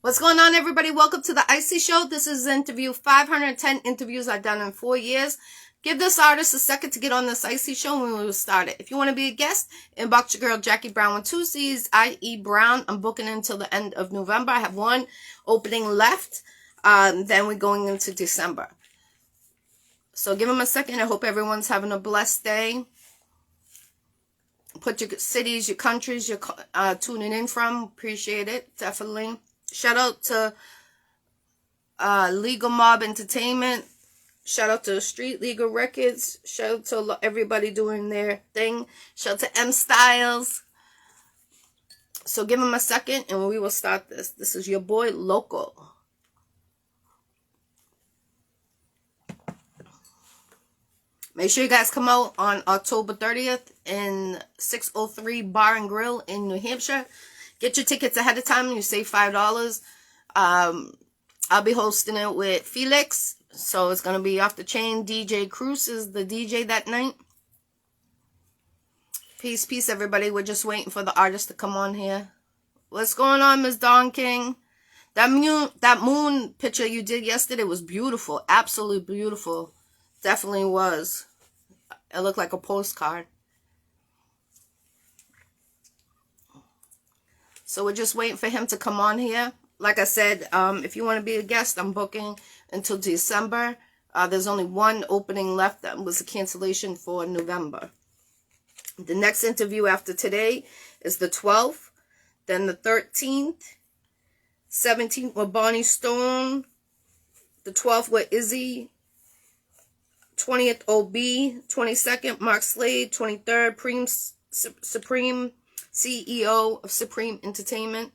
What's going on, everybody? Welcome to the Iccy Show. This is interview 510 interviews I've done in 4 years. Give this artist a second to get on this Iccy Show and we will start it. If you want to be a guest, inbox your girl Jackie Brown with 2 C's, I.E. Brown. I'm booking until the end of November. I have one opening left. Then we're going into December. So give them a second. I hope everyone's having a blessed day. Put your cities, your countries you're tuning in from. Appreciate it. Definitely. Shout out to Legal Mob Entertainment. Shout out to Street Legal Records. Shout out to everybody doing their thing. Shout out to M Styles. So give them a second and we will start this. This is Yaboi Loco. Make sure you guys come out on October 30th in 603 Bar and Grill in New Hampshire. Get your tickets ahead of time. You save $5. I'll be hosting it with Felix. So it's going to be off the chain. DJ Cruz is the DJ that night. Peace, peace, everybody. We're just waiting for the artist to come on here. What's going on, Miss Dawn King? That moon picture you did yesterday was beautiful. Absolutely beautiful. Definitely was. It looked like a postcard. So we're just waiting for him to come on here. Like I said, if you want to be a guest, I'm booking until December. There's only one opening left. That was a cancellation for November. The next interview after today is the 12th. Then the 13th. 17th with Bonnie Stone. The 12th with Izzy. 20th OB. 22nd Mark Slade. 23rd Supreme CEO of Supreme Entertainment.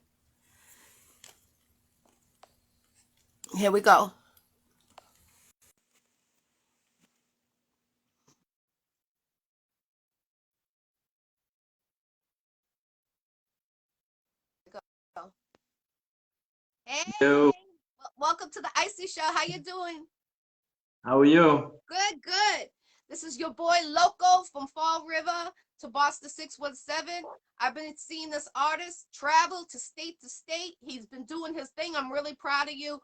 Here we go. Hey, Yo, welcome to the Iccy Show. How you doing? how are you? Good, good. This is your boy Loco from Fall River to Boston 617. I've been seeing this artist travel to state. He's been doing his thing. I'm really proud of you.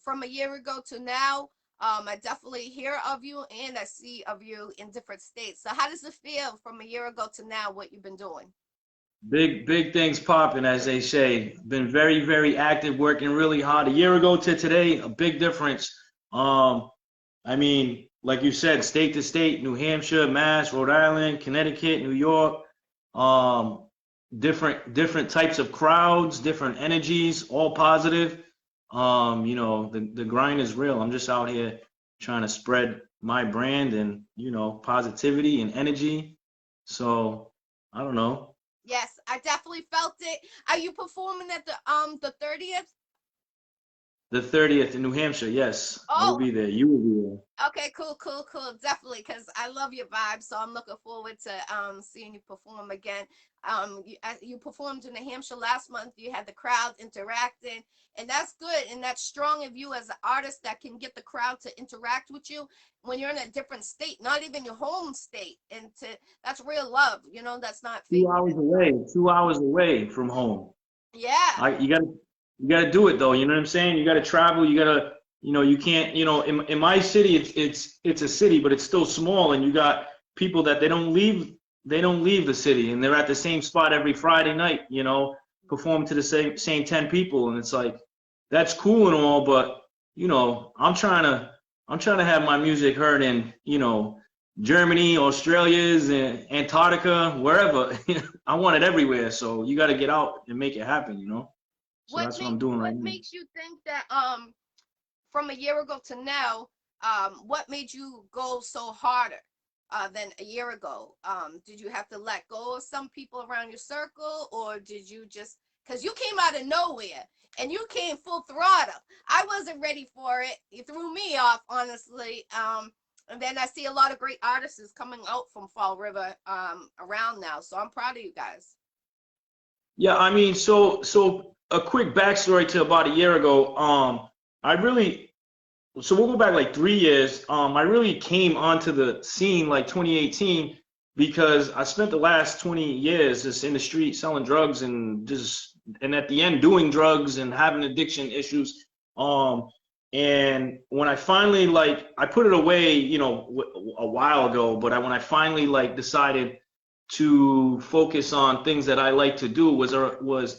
From a year ago to now, I definitely hear of you and I see of you in different states. So how does it feel from a year ago to now, what you've been doing? Big things popping, as they say. Been very active, working really hard. A year ago to today, a big difference. I mean, like you said, state to state, New Hampshire, Mass, Rhode Island, Connecticut, New York. Different types of crowds, different energies, all positive. The grind is real. I'm just out here trying to spread my brand and, positivity and energy. So, I don't know. Yes, I definitely felt it. Are you performing at the 30th? The 30th in New Hampshire, yes. I will Oh, be there. You will be there. okay, cool. Definitely, because I love your vibe. So I'm looking forward to seeing you perform again. You performed in New Hampshire last month. You had the crowd interacting, and that's good. And that's strong of you as an artist that can get the crowd to interact with you when you're in a different state, not even your home state. And that's real love. That's not fake. 2 hours away, 2 hours away from home. Yeah. You gotta do it though. You know what I'm saying? You gotta travel. You gotta, you can't, in my city, it's a city, but it's still small, and you got people that they don't leave the city, and they're at the same spot every Friday night. Perform to the same 10 people, and it's like that's cool and all, but I'm trying to have my music heard in Germany, Australia's, and Antarctica, wherever. I want it everywhere, so you got to get out and make it happen. So that's what I'm doing right What now. makes you think that from a year ago to now, what made you go so harder than a year ago? Did you have to let go of some people around your circle, or did you just, because you came out of nowhere and you came full throttle? I wasn't ready for it. You threw me off, honestly. And then I see a lot of great artists coming out from Fall River around now. So I'm proud of you guys. Yeah, I mean, so a quick backstory to about a year ago. I really So we'll go back like 3 years. I really came onto the scene like 2018 because I spent the last 20 years just in the street selling drugs and just and at the end doing drugs and having addiction issues. And when I finally like, I put it away, you know, a while ago, but when I finally like decided to focus on things that I like to do was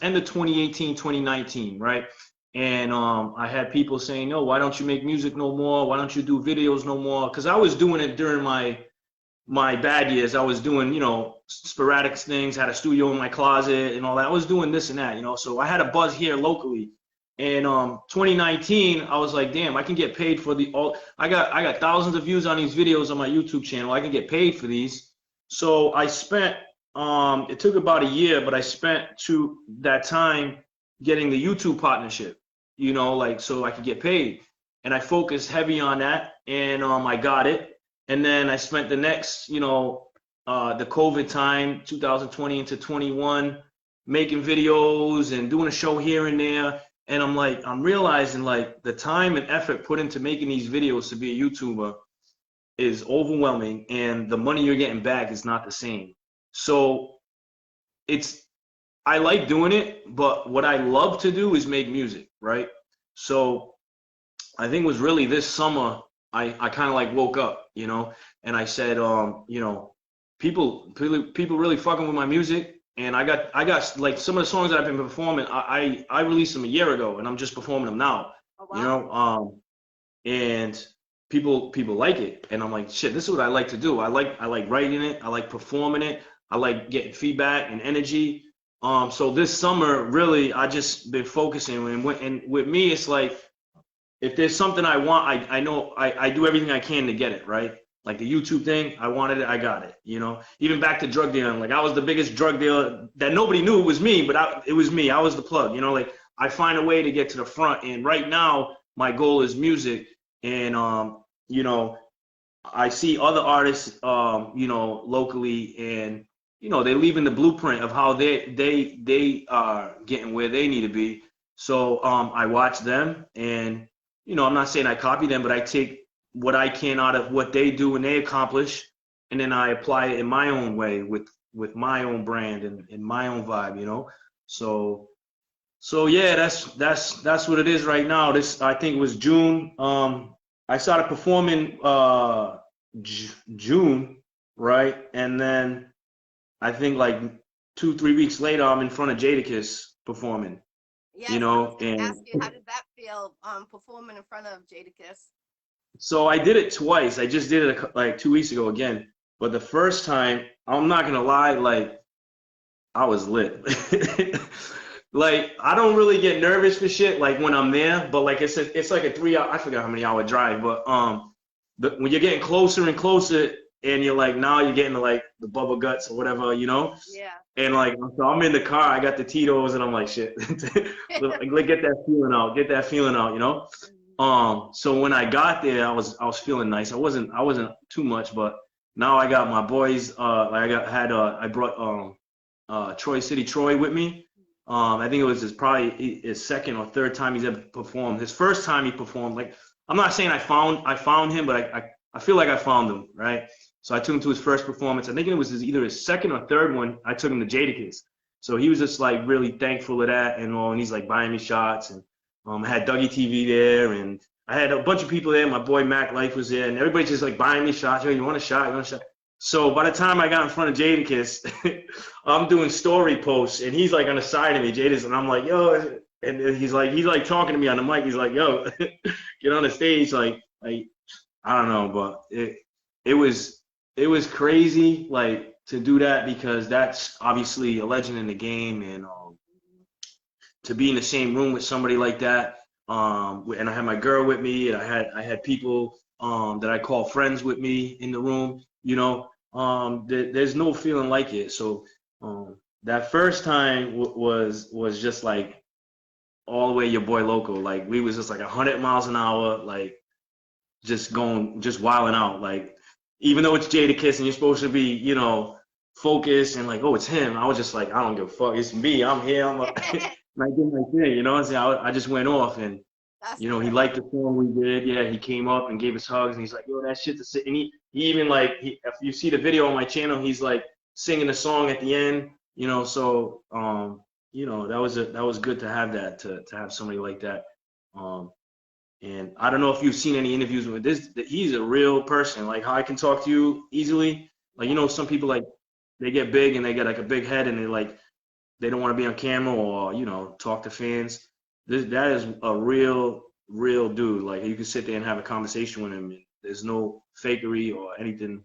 end of 2018, 2019, right? And I had people saying, "No, why don't you make music no more? Why don't you do videos no more?" Because I was doing it during my bad years. I was doing, you know, sporadic things, had a studio in my closet and all that. I was doing this and that, you know. So I had a buzz here locally. And 2019, I was like, damn, I can get paid for the all. I got thousands of views on these videos on my YouTube channel. I can get paid for these. So I spent it took about a year, but I spent to that time getting the YouTube partnership, you know, like so I could get paid. And I focused heavy on that, and I got it. And then I spent the next, you know, the COVID time, 2020 into 21, making videos and doing a show here and there. And I'm like, I'm realizing like the time and effort put into making these videos to be a YouTuber is overwhelming, and the money you're getting back is not the same. So I like doing it, but what I love to do is make music, right? So I think it was really this summer I kind of like woke up, you know, and I said, you know, people really fucking with my music. And I got like some of the songs that I've been performing, I released them a year ago, and I'm just performing them now. Oh, wow. You know, and people like it, and I'm like, shit, this is what I like to do. I like writing it, I like performing it, I like getting feedback and energy. So this summer, really, I just been focusing, and with me, it's like if there's something I want, I know I do everything I can to get it, right? Like the YouTube thing, I wanted it, I got it, you know? Even back to drug dealing, like I was the biggest drug dealer that nobody knew it was me, but it was me. I was the plug, you know? Like I find a way to get to the front, and right now my goal is music. And you know, I see other artists, you know, locally, and you know, they're leaving the blueprint of how they are getting where they need to be. So I watch them, and you know, I'm not saying I copy them, but I take what I can out of what they do and they accomplish, and then I apply it in my own way with my own brand and my own vibe, you know. So yeah, that's what it is right now. This I think it was June. I started performing June, right, and then I think like 2-3 weeks later, I'm in front of Jadakiss performing. Yes, You I know, was going to and ask you, how did that feel, performing in front of Jadakiss? so I did it twice. I just did it like 2 weeks ago again. But the first time, I'm not gonna lie, like I was lit. Like I don't really get nervous for shit like when I'm there, but like it's like a 3 hour, I forgot how many hour drive, but when you're getting closer and closer, and you're like now you're getting to like the bubble guts or whatever, you know. Yeah. And like so I'm in the car, I got the Tito's, and I'm like shit. Like get that feeling out, you know. So when I got there, I was feeling nice. I wasn't too much, but now I got my boys. Like I brought Troy City Troy with me. I think it was probably his second or third time he's ever performed. His first time he performed, like I'm not saying I found him, but I feel like I found him, right? So I took him to his first performance. I think it was either his second or third one. I took him to Jadakiss. So he was just like really thankful of that, and he's like buying me shots, and I had Dougie TV there, and I had a bunch of people there. My boy Mac Life was there, and everybody's just like buying me shots. Yo, you want a shot? You want a shot? So by the time I got in front of Jadakiss, I'm doing story posts, and he's like on the side of me, Jadakiss, and I'm like, yo, and he's like talking to me on the mic. He's like, yo, get on the stage, like I don't know, but it was crazy, like to do that, because that's obviously a legend in the game, and to be in the same room with somebody like that, and I had my girl with me, and I had people that I call friends with me in the room, you know. There's no feeling like it. So that first time was just like all the way Yaboi Loco. Like we was just like 100 miles an hour, like just wilding out. Like even though it's Jadakiss and you're supposed to be, you know, focused and like, oh, it's him. I was just like, I don't give a fuck. It's me. I'm here. I'm like, and I did my thing, you know. I just went off, and you know, he liked the song we did. Yeah, he came up and gave us hugs, and he's like, yo, that shit's a sick. And he even like, if you see the video on my channel, he's like singing the song at the end, you know. So you know, that was good to have that to have somebody like that. Um, and I don't know if you've seen any interviews with this. He's a real person. Like how I can talk to you easily. Like you Yeah. know, some people like they get big and they get like a big head and they don't want to be on camera or you know talk to fans. That is a real dude. Like you can sit there and have a conversation with him. And there's no fakery or anything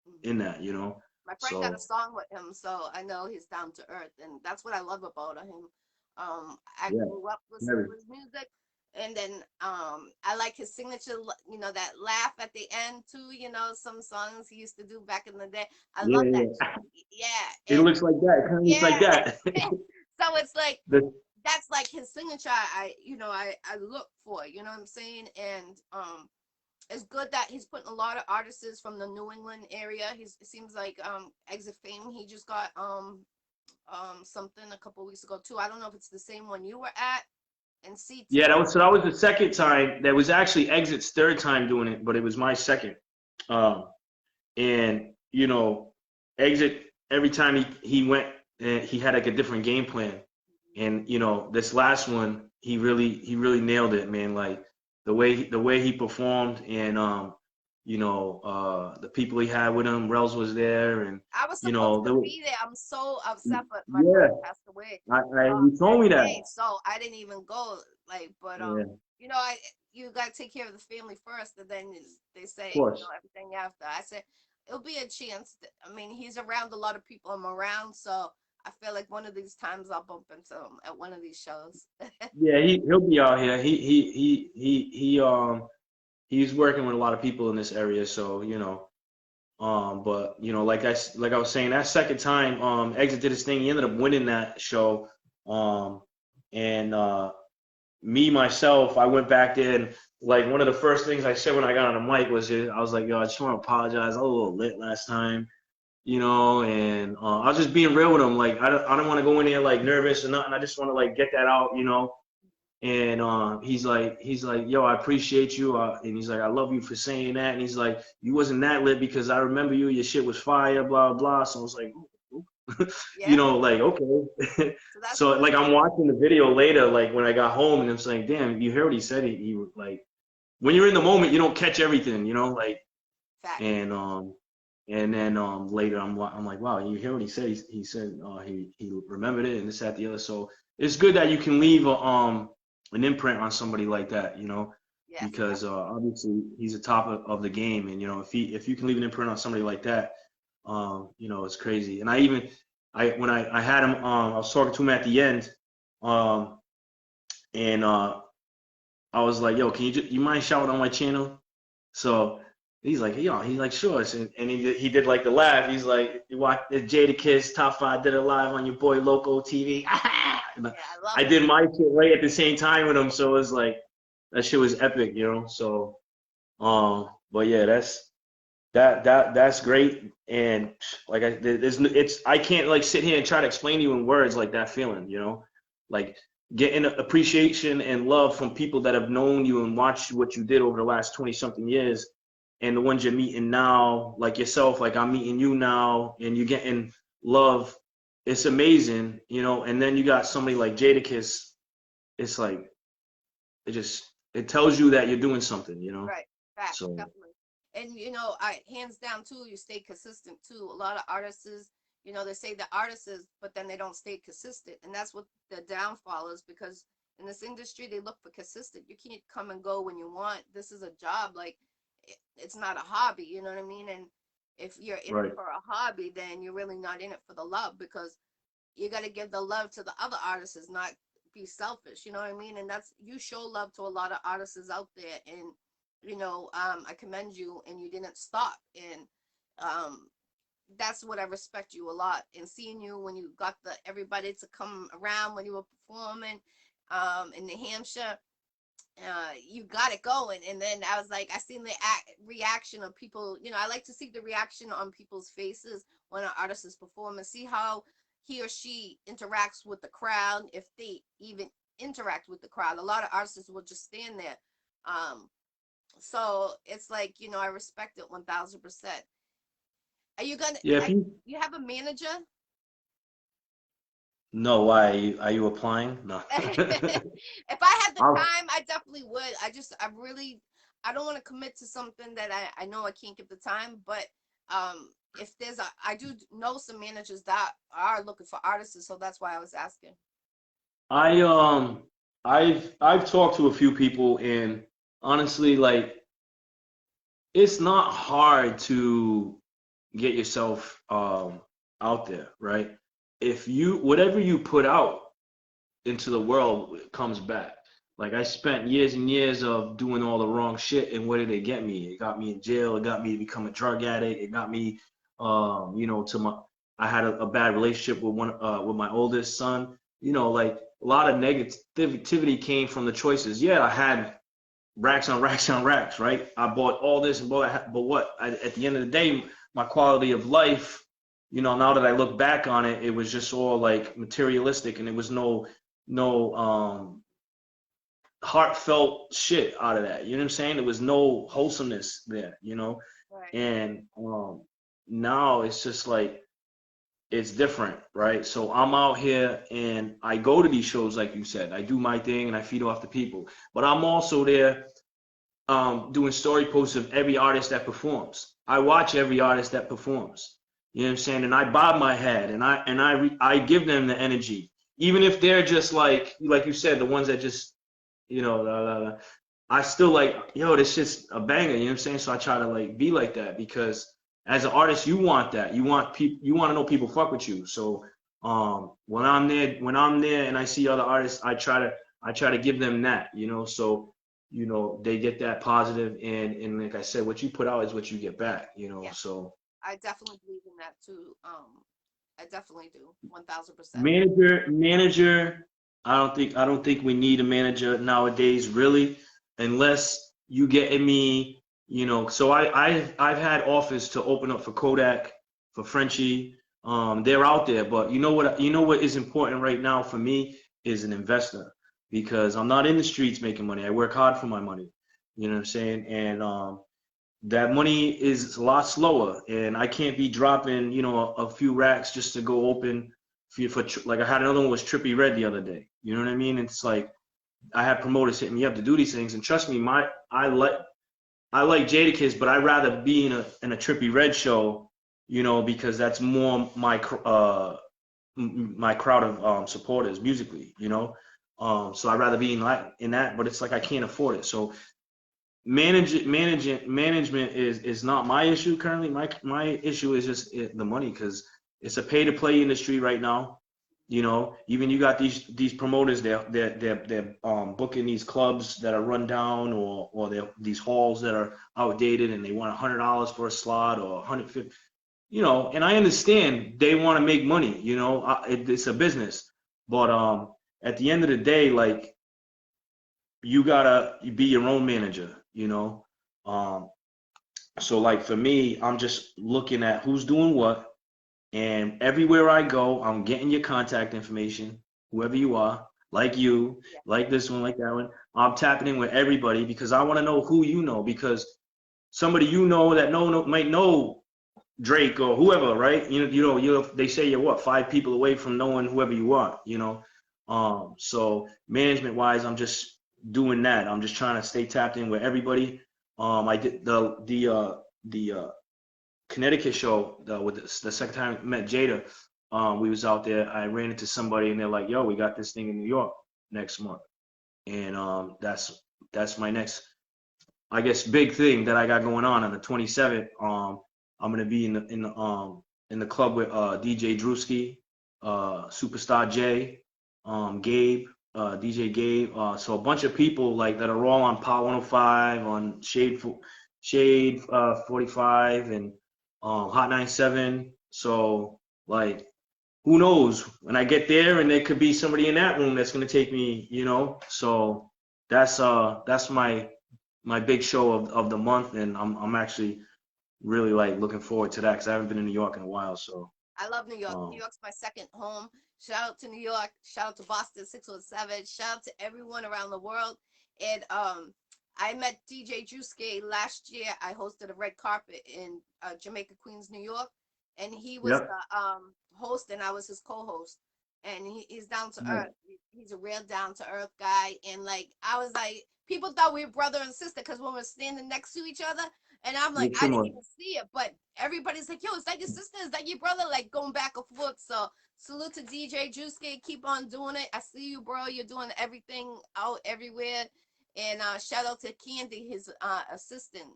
Mhm. in that, you know. My friend got a So song with him, so I know he's down to earth, and that's what I love about him. I yeah, grew up listening very. to his music, and then I like his signature, that laugh at the end too. Some songs he used to do back in the day. I Yeah, love that yeah. shit. Yeah, It and looks like that. It kind of looks like yeah, that. so it's like the, that's like his signature. I look for. You know what I'm saying? And it's good that he's putting a lot of artists from the New England area. It seems like Exit Fame. He just got something a couple weeks ago too. I don't know if it's the same one you were at in yeah, CT. that was the second time. That was actually Exit's third time doing it, but it was my second. Um, and you know, Exit every time he went, he had like a different game plan. And you know, this last one, he really nailed it, man. Like the way he performed, and the people he had with him, Rels was there, and I was you supposed know, to there was, be there. I'm so upset, but my yeah, dad passed away you that told me that. day, so I didn't even go. Like, but Yeah, I you gotta take care of the family first, and then they of say course. everything after. I said it'll be a chance. I mean, he's around a lot of people. I'm around, so I feel like one of these times I'll bump into him at one of these shows. Yeah, he'll be out here. He's working with a lot of people in this area, so you know. But you know, like I was saying, that second time, Exit did his thing. He ended up winning that show. Um, and me myself, I went back there and like one of the first things I said when I got on the mic was, I was like, yo, I just want to apologize. I was a little lit last time, you know, and I was just being real with him. Like I don't want to go in there like nervous or nothing. I just want to like get that out, you know. And he's like, yo, I appreciate you. And he's like, I love you for saying that. And he's like, you wasn't that lit because I remember you. Your shit was fire, blah blah. So I was like, you Yeah, know, like okay. so that's So what it's like I'm watching the video later, like when I got home, and I'm saying, damn, you heard what he said. He like when you're in the moment, you don't catch everything, you know, like fact. and then later I'm like, wow, you hear what he said? He said he remembered it and this that the other. So it's good that you can leave an imprint on somebody like that, you know, Yes, because obviously he's the top of the game, and you know if you can leave an imprint on somebody like that, you know it's crazy. And when I had him, I was talking to him at the end, um, and I was like, yo, can you mind shouting on my channel? So he's like, yo, he's like, sure. And he did like the laugh. He's like, you watch the Jadakiss top 5 did it live on Yaboi Loco TV. And yeah, I love I it. did my shit right at the same time with him, so it was like that shit was epic, you know. So but yeah, that's great. And like I can't like sit here and try to explain to you in words like that feeling, you know, like getting appreciation and love from people that have known you and watched what you did over the last 20 something years, and the ones you're meeting now, like yourself, like I'm meeting you now, and you're getting love. It's amazing, you know. And then you got somebody like Jadakiss. It's like it tells you that you're doing something, you know. Right, fact, So definitely. And I hands down too, you stay consistent too. A lot of artists, they say the artists, but then they don't stay consistent, and that's what the downfall is. Because in this industry, they look for consistent. You can't come and go when you want. This is a job, like it's not a hobby. You know what I mean? And if you're in it right, for a hobby, then you're really not in it for the love, because you got to give the love to the other artists, not be selfish. You know what I mean? And that's, you show love to a lot of artists out there, and I commend you, and you didn't stop. And um, that's what I respect you a lot. And seeing you when you got everybody to come around when you were performing in New Hampshire, you got it going. And then I was like, I seen the reaction of people. I like to see the reaction on people's faces when an artist is performing, see how he or she interacts with the crowd, if they even interact with the crowd. A lot of artists will just stand there. So it's like, I respect it 1000%. Are you gonna yeah. If I, you you have a manager? No, why are you applying? No. If I had the I'll, time, I definitely would. I don't want to commit to something that I know I can't give the time. But if I do know some managers that are looking for artists, so that's why I was asking. I I've talked to a few people, and honestly, like, it's not hard to get yourself out there, right? If you whatever you put out into the world comes back. Like, I spent years and years of doing all the wrong shit, and what did it get me? It got me in jail. It got me to become a drug addict. It got me, to my. I had a bad relationship with my oldest son. Like, a lot of negativity came from the choices. Yeah, I had racks on racks on racks, right? I bought all this and bought that, but at the end of the day, my quality of life, now that I look back on it, it was just all like materialistic, and it was no heartfelt shit out of that. You know what I'm saying? There was no wholesomeness there. Right. And now it's just like it's different, right? So I'm out here and I go to these shows, like you said. I do my thing and I feed off the people. But I'm also there doing story posts of every artist that performs. I watch every artist that performs. You know what I'm saying? And I bob my head and I give them the energy, even if they're just like you said, the ones that just la, la, la. I still like, yo, this shit's a banger. You know what I'm saying? So I try to like be like that, because as an artist, you want that. You want people. You want to know people fuck with you. So when I'm there and I see other artists, I try to give them that. So they get that positive, and like I said, what you put out is what you get back. Yeah, So I definitely believe in that too. I definitely do, 1000%. manager. I don't think we need a manager nowadays, really, unless you getting me. So I've had offers to open up for Kodak, for Frenchie. They're out there, but you know what is important right now for me is an investor, because I'm not in the streets making money. I work hard for my money. You know what I'm saying? And that money is a lot slower, and I can't be dropping a few racks just to go open like I had another one was Trippy Red the other day. You know what I mean? It's like I had promoters hitting me up to do these things, and trust me, I like Jadakiss, but I'd rather be in a Trippy Red show, because that's more my crowd of supporters musically. So I'd rather be in that, but it's like I can't afford it. So management is not my issue currently. My issue is just the money, because it's a pay to play industry right now. Even you got these promoters, they're booking these clubs that are run down, or they're these halls that are outdated, and they want $100 for a slot, or 150. And I understand they want to make money. It's a business, but at the end of the day, like, you gotta be your own manager. Um, so like for me, I'm just looking at who's doing what, and everywhere I go, I'm getting your contact information, whoever you are, like you, Yeah. like this one, like that one. I'm tapping in with everybody, because I want to know who you know, because somebody that might know Drake or whoever, right? They say you're what, 5 people away from knowing whoever you are. So management wise, I'm just doing that. I'm just trying to stay tapped in with everybody. I did the Connecticut show with the second time I met Jada. We was out there. I ran into somebody, and they're like, "Yo, we got this thing in New York next month," and that's my next, I guess, big thing that I got going on the 27th. I'm gonna be in the club with DJ Drewski, Superstar J, Gabe, DJ Gabe. So a bunch of people like that are all on Power 105, on Shade 45, and Hot 97. So like, who knows, when I get there, and there could be somebody in that room that's gonna take me. So that's my big show of the month, and I'm actually really like looking forward to that, because I haven't been in New York in a while. So I love New York. New um, York's my second home. Shout out to New York. Shout out to Boston 617. Shout out to everyone around the world. And I met DJ Drewski last year. I hosted a red carpet in Jamaica, Queens, New York, and he was yep. the host, and I was his co-host. and he's down to Right. earth. He's a real down to earth guy, and like I was like, people thought we were brother and sister because when we're standing next to each other, and I'm like, You're I didn't similar. even see it, but everybody's like, yo, is that your sister? Is that your brother? Like going back and forth. So salute to DJ Juicy, keep on doing it. I see you, bro. You're doing everything out everywhere, and shout out to Candy, his assistant,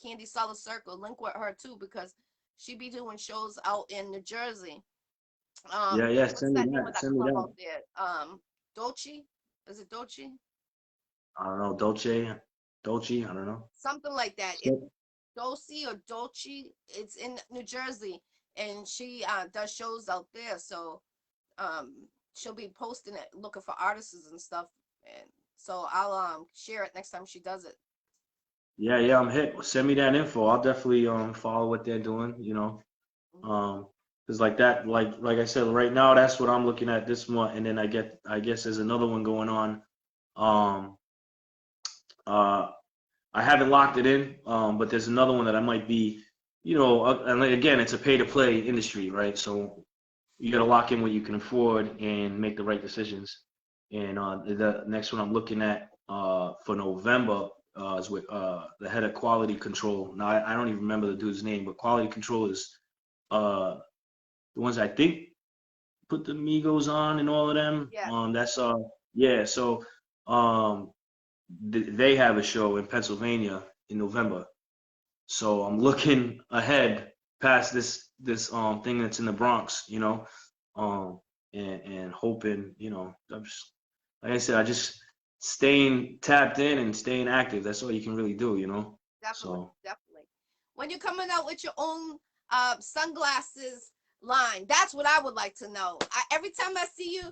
Candy Solid Circle. Link with her too because she be doing shows out in New Jersey. Yeah, yeah. What's Send me that name of that. that Send me club that. out there? Dolce? Is it Dolce? I don't know. Dolce. I don't know. Something like that. It's So- Dulce or Dolce. It's in New Jersey, and she does shows out there. So um, she'll be posting it, looking for artists and stuff. And so I'll share it next time she does it. Yeah, yeah. I'm hit. Send me that info. I'll definitely follow what they're doing. Mhm. Because like that, like I said, right now that's what I'm looking at this month, and then I guess there's another one going on. Um, uh, I haven't locked it in, but there's another one that I might be, and like, again, it's a pay to play industry, right? So you got to lock in what you can afford and make the right decisions. And the next one I'm looking at for November is with the head of quality control. Now I don't even remember the dude's name, but quality control is uh, the ones I think put the Migos on and all of them. Yeah, That's yeah. So um, they have a show in Pennsylvania in November. So I'm looking ahead past this thing that's in the Bronx, um, and hoping, I'm just, like I said, I just staying tapped in and staying active. That's all you can really do. definitely, So definitely. When you're coming out with your own sunglasses line, that's what I would like to know. Every time I see you,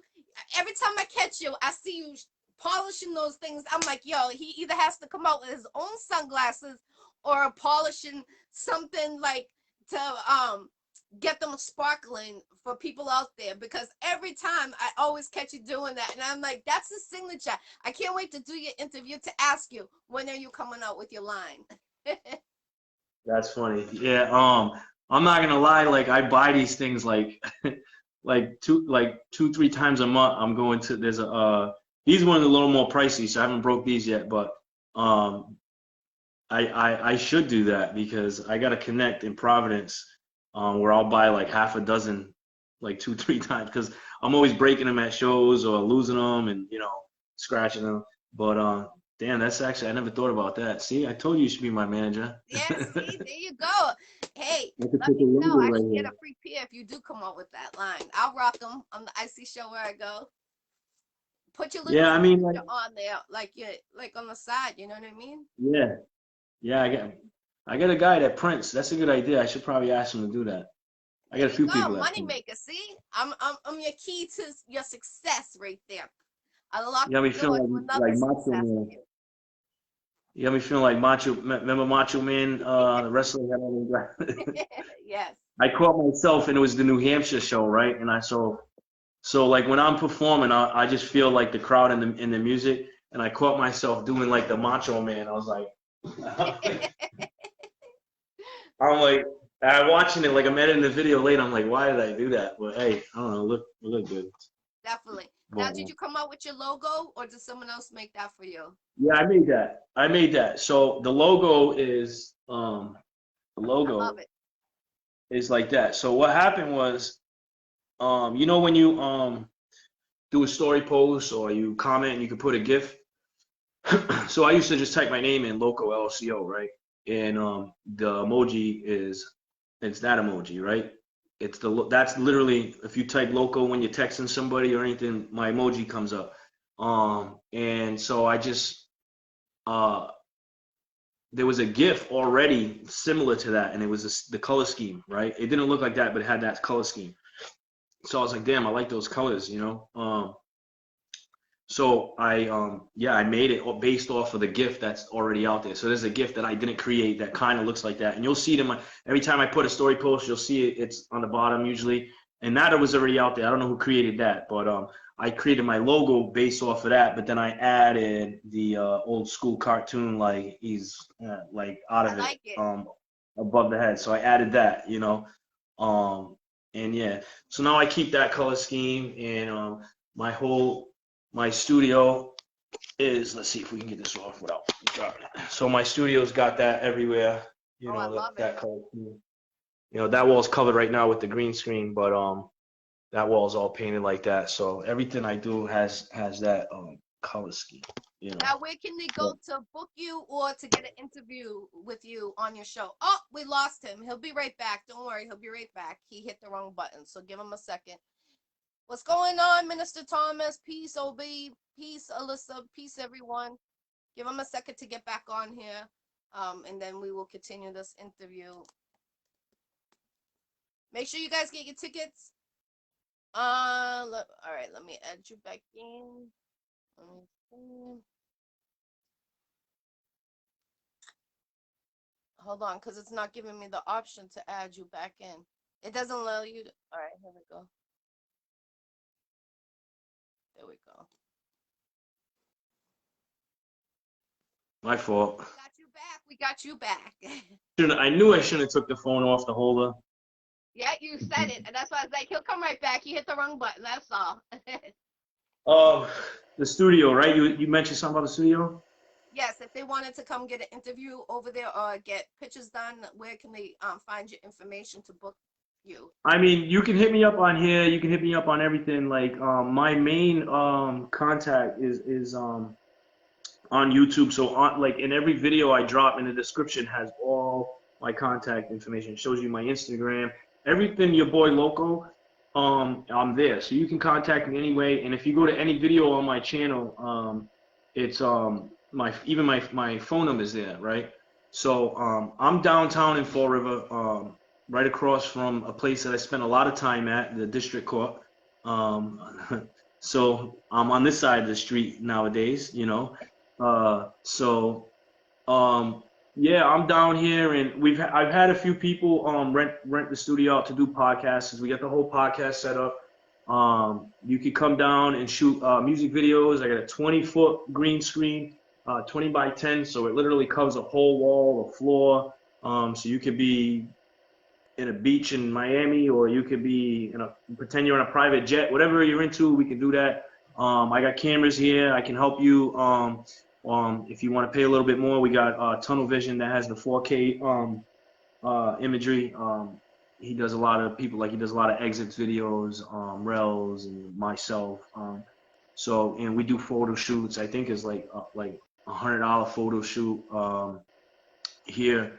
every time I catch you, I see you polishing those things. I'm like, yo, he either has to come out with his own sunglasses or polishing something like to get them sparkling for people out there because every time I always catch you doing that and I'm like, that's the signature. I can't wait to do your interview to ask you when are you coming out with your line. that's funny. Yeah. I'm not gonna lie. Like I buy these things like like two, 3 times a month. I'm going to there's a these ones are a little more pricey, so I haven't broke these yet, but um I should do that because I got to connect in Providence, where I'll buy like half a dozen, like 2, 3 times, because I'm always breaking them at shows or losing them and scratching them. But damn, that's actually I never thought about that. See, I told you you should be my manager. Yeah, see, I there you go. Hey, could let put me the know. logo I right can get here. a free pair if you do come up with that line. I'll rock them on the Iccy Show where I go. Put your little Yeah, I mean, like, signature on there, like you like on the side. You know what I mean? yeah, yeah, I got a guy that prints. That's a good idea. I should probably ask him to do that. I There got a you few go, people that money print. maker. See, I'm your key to your success right there. I lock You got the me door to feeling another like Macho success for Man. you. You got me feeling like Remember Macho Man, the wrestler had all the Yes. I caught myself, and it was the New Hampshire show, right? And so like when I'm performing, I just feel like the crowd in the music, and I caught myself doing like the Macho Man. I was like, I'm like, I'm watching it like I'm editing the video later. I'm like, why did I do that? But hey, I don't know, look good. Definitely. Now, But did you come up with your logo, or did someone else make that for you? yeah, I made that. I made that. So the logo is the I love logo it. is like that. So what happened was, when you do a story post or you comment and you can put a GIF. So I used to just type my name in Loco LCO, right? And the emoji it's that emoji, right? That's literally if you type Loco when you're texting somebody or anything, my emoji comes up. And so I just uh there was a GIF already similar to that, and it was the color scheme, right? It didn't look like that, but it had that color scheme. So I was like, damn, I like those colors. So I made it based off of the GIF that's already out there. So there's a GIF that I didn't create that kind of looks like that, and you'll see it in my every time I put a story post, you'll see it. It's on the bottom usually, and that was already out there. I don't know who created that, but I created my logo based off of that. But then I added the old school cartoon, like he's like out I of it like it. above the head. So I added that. Um, And yeah, so now I keep that color scheme, and my studio is, let's see if we can get this off without dropping it. So my studio's got that everywhere, Oh, I love that it. color scheme. That wall's covered right now with the green screen, but that wall's all painted like that. So everything I do has that color scheme, Now, where can they Yeah. go to book you or to get an interview with you on your show? Oh, we lost him. He'll be right back. Don't worry, he'll be right back. He hit the wrong button, so give him a second. What's going on, Minister Thomas? Peace, OB. Peace, Alyssa. Peace, everyone. Give him a second to get back on here, and then we will continue this interview. Make sure you guys get your tickets. All right, let me add you back in. Let me see. Hold on, because it's not giving me the option to add you back in. It doesn't allow you to. All right, here we go. There we go. My fault. Got you back. We got you back. I knew I shouldn't have took the phone off the holder. Yeah, you said it. And that's why I was like, he'll come right back. He hit the wrong button. That's all. The studio, right? You mentioned something about the studio? Yes, if they wanted to come get an interview over there or get pictures done, where can they find your information to book you? I mean, you can hit me up on here. You can hit me up on everything. Like, my main contact is on YouTube. So on, like, in every video I drop, in the description has all my contact information. It shows you my Instagram, everything. Yaboi Loco. I'm there, so you can contact me anyway. And if you go to any video on my channel, it's my phone number is there, right? So I'm downtown in Fall River, right across from a place that I spent a lot of time at, the district court. So I'm on this side of the street nowadays, so yeah, I'm down here, and I've had a few people rent the studio out to do podcasts. We got the whole podcast set up. You could come down and shoot music videos. I got a 20-foot green screen, 20 by 10, so it literally covers a whole wall, a floor. So you could be in a beach in Miami, or you could be pretend you're on a private jet. Whatever you're into, we can do that. I got cameras here. I can help you. If you want to pay a little bit more, we got Tunnel Vision that has the 4K imagery. He does a lot of he does a lot of exits videos, Rels, and myself. And we do photo shoots. I think it's like $100 photo shoot here.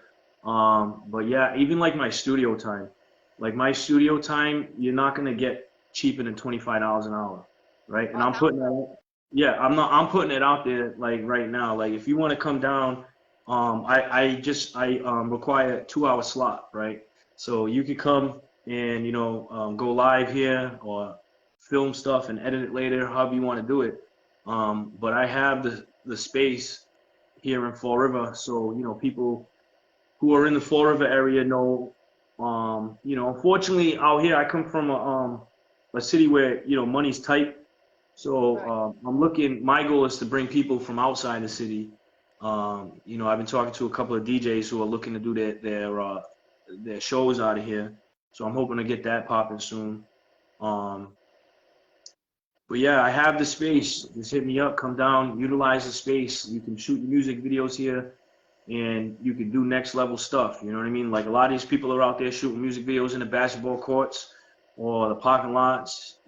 But yeah, even like my studio time, you're not gonna get cheaper than $25 an hour, right? And Oh, I'm hell putting no. that, yeah, I'm putting it out there like right now. Like if you want to come down, I require a 2 hour slot, right? So you could come and go live here or film stuff and edit it later, however you want to do it. But I have the space here in Fall River, so people who are in the Fall River area know. Unfortunately, out here I come from a city where money's tight. So Right. I'm looking. My goal is to bring people from outside the city. I've been talking to a couple of DJs who are looking to do their shows out of here. So I'm hoping to get that popping soon. Um, but yeah, I have the space. Just hit me up. Come down. Utilize the space. You can shoot music videos here, and you can do next level stuff. You know what I mean? Like a lot of these people are out there shooting music videos in the basketball courts or the parking lots.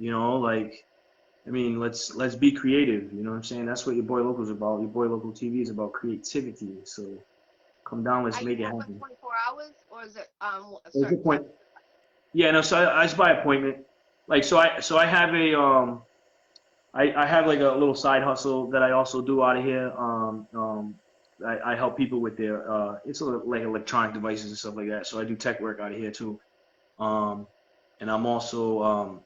I mean, let's be creative. You know what I'm saying? That's what your boy Loco's about. Your boy Local TV is about creativity. So come down, let's Are you make it open happen. 24 hours or is it a What's the certain time? point? Yeah, no. So I just by appointment. Like so I have I have like a little side hustle that I also do out of here. I help people with their like electronic devices and stuff like that. So I do tech work out of here too. Um, and I'm also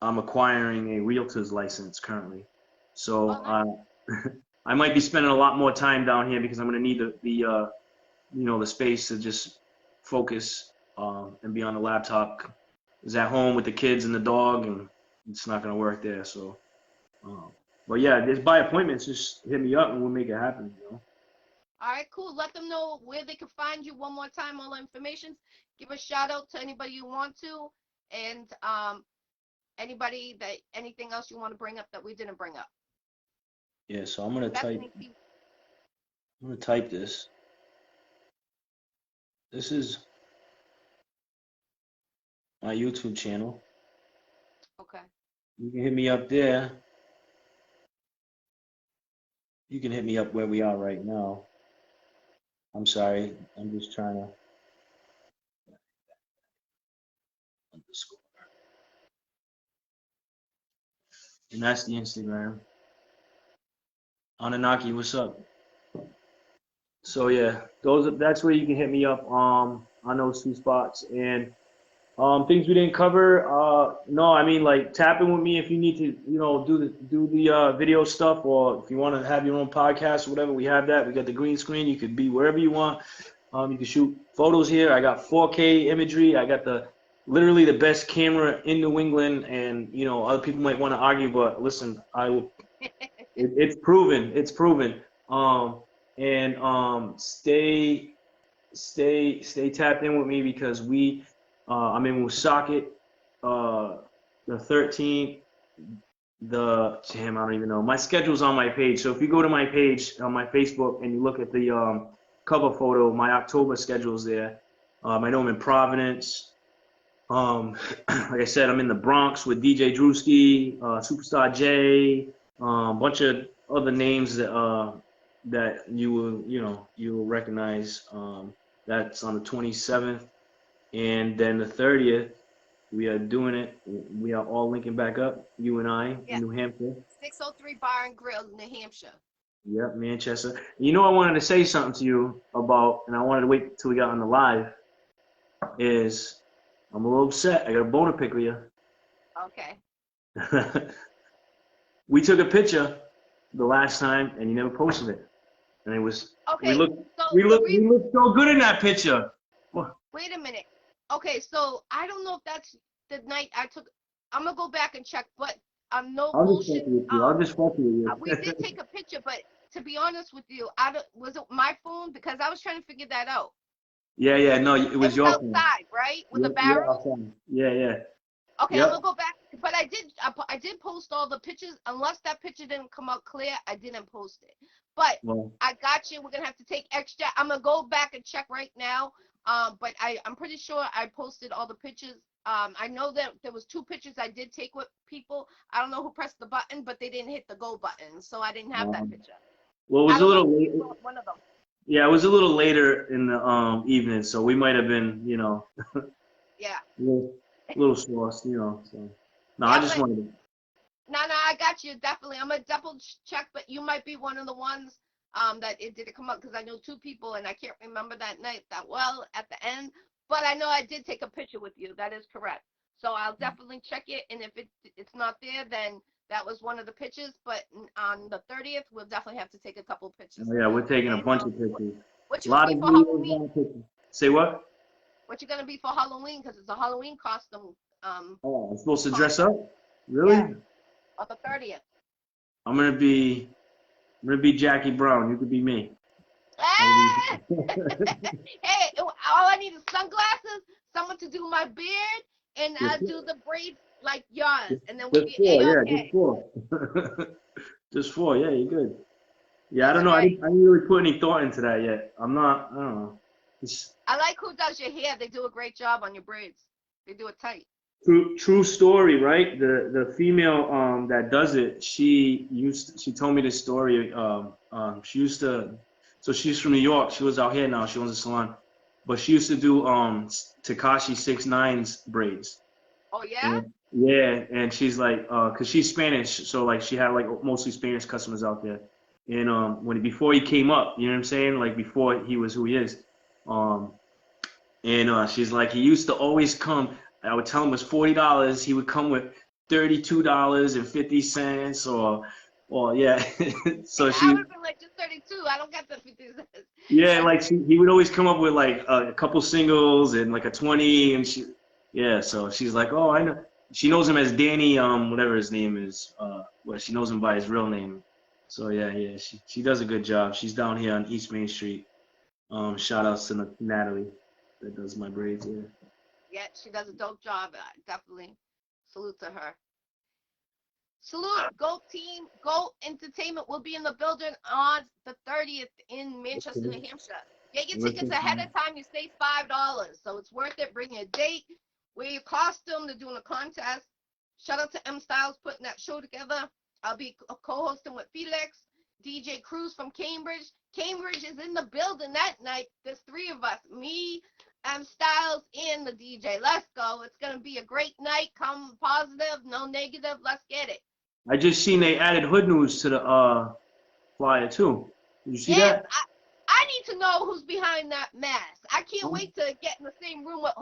I'm acquiring a realtor's license currently. So Oh, nice. I might be spending a lot more time down here because I'm gonna need the space to just focus and be on the laptop. Is at home with the kids and the dog, and it's not gonna work there. So, um, but yeah, just by appointments, just hit me up and we'll make it happen. All right, cool. Let them know where they can find you one more time, all the information. Give a shout out to anybody you want to, and anybody that anything else you want to bring up that we didn't bring up. Yeah, so I'm gonna Bethany type. P. I'm gonna type this. This is my YouTube channel. Okay. You can hit me up there. You can hit me up where we are right now. I'm sorry. I'm just trying to underscore. And that's the Instagram. Anunnaki, what's up? So yeah, that's where you can hit me up on those two spots. And things we didn't cover, no, I mean like tap in with me if you need to, do the video stuff, or if you want to have your own podcast or whatever, we have that. We got the green screen. You could be wherever you want. You can shoot photos here. I got 4K imagery. I got literally the best camera in New England, and other people might want to argue, but listen, it's proven. It's proven. And stay tapped in with me because I'm in Woonsocket, the 13th. I don't even know. My schedule's on my page. So if you go to my page on my Facebook and you look at the cover photo, my October schedule's there. I know I'm in Providence. Like I said, I'm in the Bronx with DJ Drewski, Superstar J, a bunch of other names that you will recognize. That's on the 27th, and then the 30th. We are doing it. We are all linking back up, you and I, Yeah. in New Hampshire. 603 Bar and Grill, New Hampshire. Yep, Manchester. I wanted to say something to you about, and I wanted to wait till we got on the live, is I'm a little upset. I got a bone to pick with you. Okay. We took a picture the last time, and you never posted it. And it was, okay. we looked so good in that picture. Wait a minute. Okay, so I don't know if that's the night I took. I'm gonna go back and check, but no bullshit. I'll just fuck with you. We did take a picture, but to be honest with you, was it my phone? Because I was trying to figure that out. Yeah, no, it was your outside, phone. right? With the barrel? Yeah. Okay, yep. I'm gonna go back, but I did post all the pictures. Unless that picture didn't come out clear, I didn't post it. But I got you. We're gonna have to take extra. I'm gonna go back and check right now. But I'm pretty sure I posted all the pictures. I know that there was 2 pictures I did take with people. I don't know who pressed the button, but they didn't hit the go button, so I didn't have that picture. Well, it was a little late. One of them. Yeah, it was a little later in the evening, so we might have been, yeah, a little sauced, So no, yeah, I just wanted to. No, I got you definitely. I'm gonna double check, but you might be one of the ones that it didn't come up because I know 2 people and I can't remember that night that well at the end. But I know I did take a picture with you. That is correct. So I'll definitely check it, and if it's not there, then that was one of the pictures. But on the 30th, we'll definitely have to take a couple pictures. Oh, yeah, we're taking a bunch of pictures. What you gonna be for Halloween? Say what? What you gonna be for Halloween? Because it's a Halloween costume. I'm supposed to dress up? Really? Yeah. On the 30th. I'm gonna be Jackie Brown. You could be me. Hey, all I need is sunglasses, someone to do my beard, and do the braids like yours, and then we'll be A-okay. Just 4. Yeah, you're good. Yeah, I don't know. I didn't really put any thought into that yet. I don't know. I like who does your hair. They do a great job on your braids. They do it tight. True story, right? The female that does it, she told me this story. So she's from New York. She was out here now. She owns a salon, but she used to do Tekashi 6ix9ine's braids. Oh yeah. And she's like, cause she's Spanish, so like she had like mostly Spanish customers out there. And before he came up, you know what I'm saying? Like before he was who he is. She's like, he used to always come. I would tell him it was $40. He would come with $32.50, or yeah. So I would have been like, just 32. I don't get the 50 cents. Yeah, like he would always come up with like a couple singles and like a 20, and so she's like, oh, I know. She knows him as Danny, whatever his name is. She knows him by his real name. So yeah, she does a good job. She's down here on East Main Street. Shout outs to Natalie that does my braids. Yeah. Yeah, she does a dope job. Definitely salute to her. Salute, Go Team, Go Entertainment will be in the building on the 30th in Manchester, New Hampshire. Get your tickets ahead of time. You save $5, so it's worth it. Bring your date, wear your costume. They're doing a contest. Shout out to M Styles putting that show together. I'll be co-hosting with Felix, DJ Cruz from Cambridge. Cambridge is in the building that night. There's three of us, me, M Styles, and the DJ. Let's go. It's gonna be a great night. Come positive, no negative. Let's get it. I just seen they added Hood News to the flyer too. Did you see Yeah, that? I need to know who's behind that mask. I can't wait to get in the same room with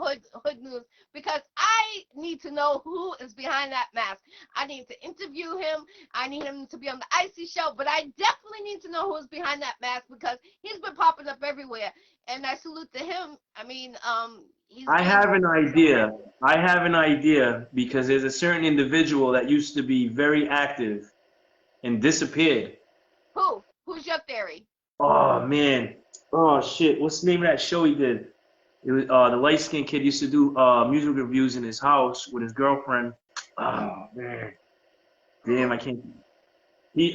Hood News because I need to know who is behind that mask. I need to interview him. I need him to be on the Iccy Show, but I definitely need to know who's behind that mask because he's been popping up everywhere. And I salute to him. I mean, he's I been have an idea. I have an idea because there's a certain individual that used to be very active and disappeared. Who? Who's your theory? Oh man. Oh shit. What's the name of that show he did? It was the light skinned kid used to do music reviews in his house with his girlfriend. Oh man. Damn, I can't.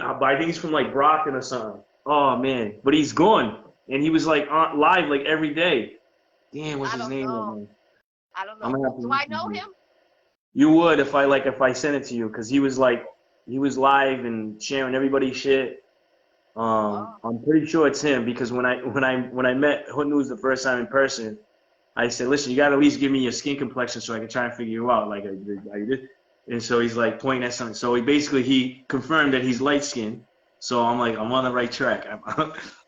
I think he's from like Brockton or something. Oh man, but he's gone, and he was like on live like every day. Damn, what's I his don't name? know. I don't I'm know. gonna have to Do I know him? You would if I sent it to you, cause he was live and sharing everybody's shit. Oh. I'm pretty sure it's him because when I met Hood News the first time in person, I said, listen, you gotta at least give me your skin complexion so I can try and figure you out. Like I did. And so he's like pointing at something. So he confirmed that he's light skinned. So I'm like, I'm on the right track.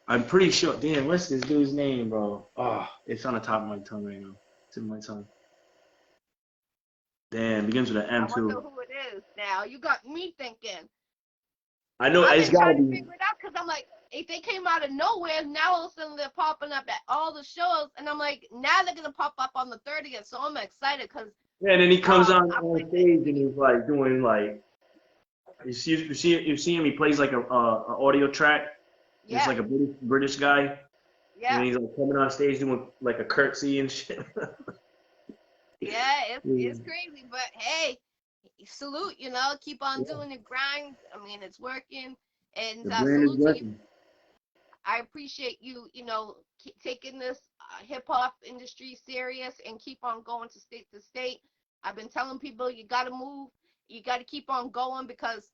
I'm pretty sure. Damn, what's this dude's name, bro? Oh, it's on the top of my tongue right now. It's in my tongue. Damn, begins with an I M wonder too. who it is now. You got me thinking. I know I've it's been gotta trying to be. figure it out because I'm like, if they came out of nowhere, now all of a sudden they're popping up at all the shows, and I'm like, now they're gonna pop up on the 30th, so I'm excited because Yeah, and then he comes I on played it. stage and he's like doing like you see him. He plays like a audio track. It's Yeah, like a British guy, and yeah, he's like coming on stage doing like a curtsy and shit. yeah. It's Yeah. crazy, but hey, salute. Keep on doing the grind. I mean, it's working, and The brand is salute to you. working. I appreciate you, taking this hip hop industry serious and keep on going to state. I've been telling people you got to move, you got to keep on going because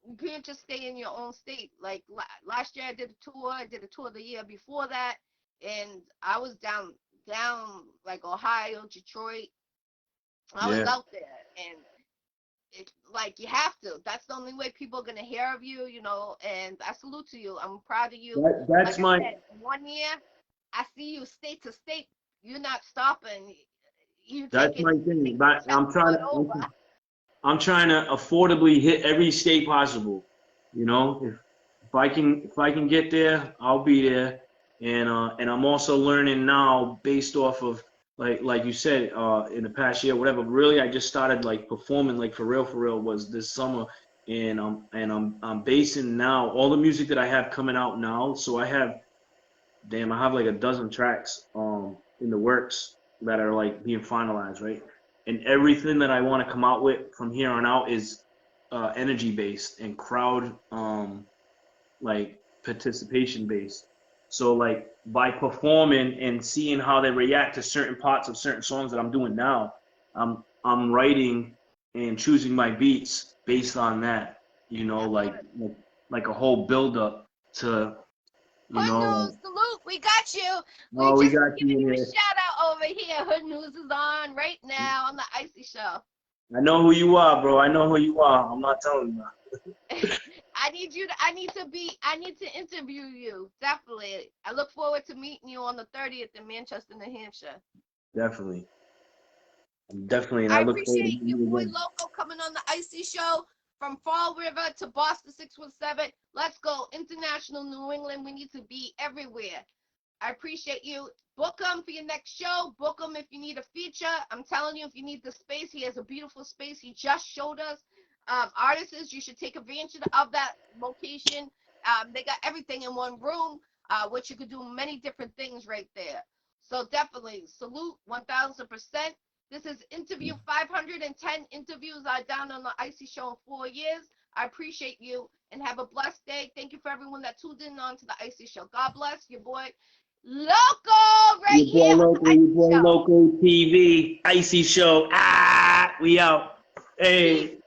you can't just stay in your own state. Like last year, I did a tour. I did a tour the year before that, and I was down like Ohio, Detroit. I was Yeah. out there, and like you have to. That's the only way people are gonna hear of you, And I salute to you. I'm proud of you. That's Like I my said, 1 year, I see you state to state. You're not stopping. You that's taking my thing. taking But steps going over. I'm trying to affordably hit every state possible. You know, if I can get there, I'll be there. And I'm also learning now based off of like you said in the past year, whatever. Really, I just started like performing like for real was this summer, and I'm basing now all the music that I have coming out now. So I have like a dozen tracks in the works that are like being finalized, right? And everything that I want to come out with from here on out is energy based and crowd like participation based. So like by performing and seeing how they react to certain parts of certain songs that I'm doing now, I'm writing and choosing my beats based on that. You know, That's like good. like a whole build up to Hood like, News, salute. We got you. We oh, we just got you giving in you a here. shout out over here. Hood News is on right now on the Iccy Show. I know who you are, bro. I know who you are. I'm not telling you. I need to interview you. Definitely. I look forward to meeting you on the 30th in Manchester, New Hampshire. Definitely. Definitely. And I I look forward to appreciate meeting you Yaboi again. Loco coming on the Iccy Show from Fall River to Boston 617. Let's go. International New England. We need to be everywhere. I appreciate you. Book him for your next show. Book him if you need a feature. I'm telling you, if you need the space, he has a beautiful space. He just showed us. artists, you should take advantage of that location. They got everything in one room, which you could do many different things right there. So definitely salute 1000%. This is interview 510 interviews are down on the Iccy Show in 4 years. I appreciate you and have a blessed day. Thank you for everyone that tuned in on to the Iccy Show. God bless your boy Loco right here on the Iccy Show. Loco TV, Iccy Show. Ah, we out. Hey. Peace.